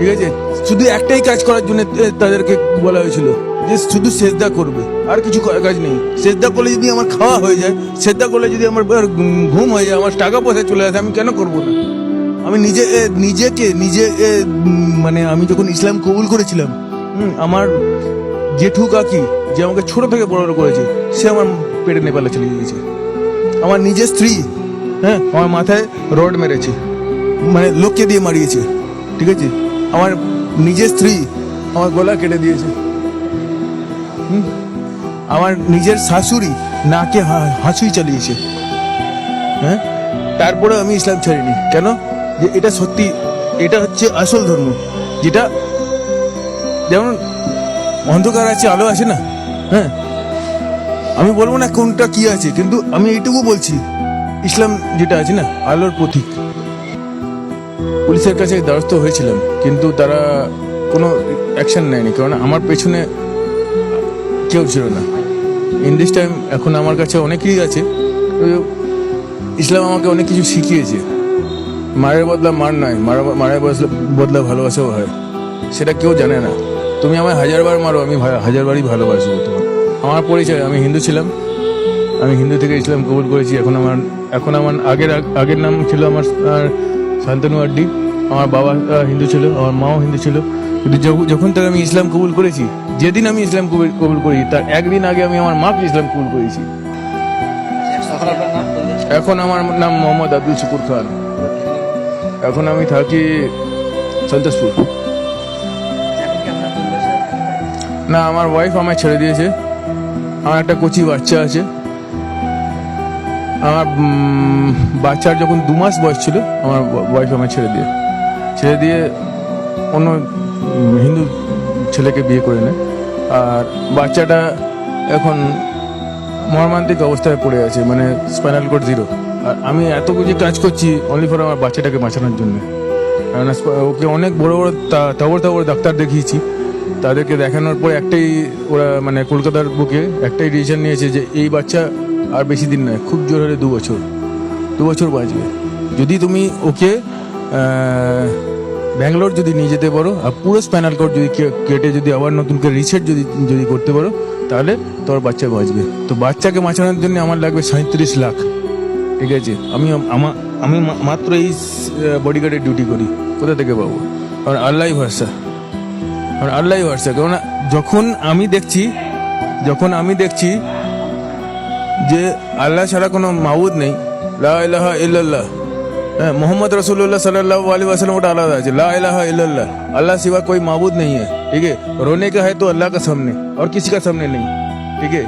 ঠিক আছে, শুধু একটাই কাজ করার জন্য তাদেরকে বলা হয়েছিল যে শুধু সেজদা করবে, আর কিছু কাজ নেই। সেজদা করলে যদি আমার খাওয়া হয়ে যায়, সেজদা করলে যদি আমার ঘুম হয়ে যায়, আমার টাকা পয়সা চলে আসে, আমি কেন করব না? আমি নিজে মানে আমি যখন ইসলাম কবুল করেছিলাম, আমার জেঠু কাকি যে আমাকে ছোট থেকে বড় করেছে, সে আমার পেটে নেপালে চলে গিয়েছে। আমার নিজের স্ত্রী, হ্যাঁ, আমার মাথায় রড মেরেছে, মানে লোককে দিয়ে মারিয়েছে। ঠিক আছে, আমার নিজের স্ত্রী আমার গলা কেটে দিয়েছে। আমার নিজের শাশুড়ি নাকে হাঁচুই চালিয়েছে। হ্যাঁ, তারপরে আমি ইসলাম ছাড়িনি। কেন? যে এটা সত্যি, এটা হচ্ছে আসল ধর্ম, যেটা যেমন অন্ধকার আছে আলো আছে না। হ্যাঁ, আমি বলবো না কোনটা কি আছে, কিন্তু আমি এইটুকু বলছি, ইসলাম যেটা আছে না, আলোর প্রতীক। পুলিশের কাছে দ্বারস্থ হয়েছিলাম, কিন্তু তারা কোনো অ্যাকশন নেয়নি, কারণ আমার পেছনে কেউ ছিল না। ইন দিস টাইম এখন আমার কাছে অনেকেই আছে। ইসলাম আমাকে অনেক কিছু শিখিয়েছে। মারের বদলা মার নয়, মারের বদলা ভালোবাসাও হয়। সেটা কেউ জানে না। তুমি আমায় 1000 বার মারো, আমি 1000 বারই ভালোবাসবো তোমার। আমার পরিচয়, আমি হিন্দু ছিলাম, আমি হিন্দু থেকে ইসলাম কবুল করেছি। এখন আমার আগের নাম ছিল আমার শান্তনু আড্ডি। আমার বাবা হিন্দু ছিল, আমার মাও হিন্দু ছিল, কিন্তু যখন থেকে আমি ইসলাম কবুল করেছি, যেদিন আমি ইসলাম কবুল করি তার একদিন আগে আমি আমার মাকে ইসলাম কবুল করেছি। এখন আমার নাম মোহাম্মদ আব্দুল শুকুর খান। এখন আমি থাকি সন্তোষপুর। না, আমার ওয়াইফ আমায় ছেড়ে দিয়েছে। আমার একটা কচি বাচ্চা আছে। আমার বাচ্চার যখন 2 মাস বয়স ছিল, আমার ওয়াইফ আমায় ছেড়ে দিয়ে অন্য হিন্দু ছেলেকে বিয়ে করে নেয়। আর বাচ্চাটা এখন মর্মান্তিক অবস্থায় পড়ে আছে, মানে স্পাইনাল কর্ড 0। আর আমি এত কিছু কাজ করছি অনলি ফর আমার বাচ্চাটাকে বাঁচানোর জন্য। ওকে অনেক বড় বড় তাবড় ডাক্তার দেখিয়েছি। তাদেরকে দেখানোর পর ওরা মানে কলকাতার বুকে একটাই ডিসিশন নিয়েছে যে এই বাচ্চা আর বেশি দিন নয়, খুব জোর হলে 2 বছর বাঁচবে। যদি তুমি ওকে ব্যাঙ্গালোর যদি নিয়ে যেতে পারো, আর পুরো স্পাইনাল কর্ড যদি কেটে যদি আবার নতুন করে রিসেট যদি করতে পারো, তাহলে তোর বাচ্চা বাঁচবে। তো বাচ্চাকে বাঁচানোর জন্য আমার লাগবে 37 লাখ। ঠিক আছে, আমি মাত্র এই বডিগার্ডের ডিউটি করি। কোথা থেকে পাবো? কারণ আল্লাহই ভরসা। কারণ যখন আমি দেখছি যে আল্লাহ ছাড়া কোনো মাবুদ নেই, লা ইলাহা ইল্লাল্লাহ, হ্যাঁ, मोहम्मद रसूलुल्लाह सल्लल्लाहु अलैहि वसल्लम ওটা আলাদা আছে, লা ইলাহা ইল্লাল্লাহ, अल्लाह सिवा कोई माबूद नहीं है। ठीक है, रोने का है तो अल्लाह का सामने और किसी का सामने नहीं। ठीक है।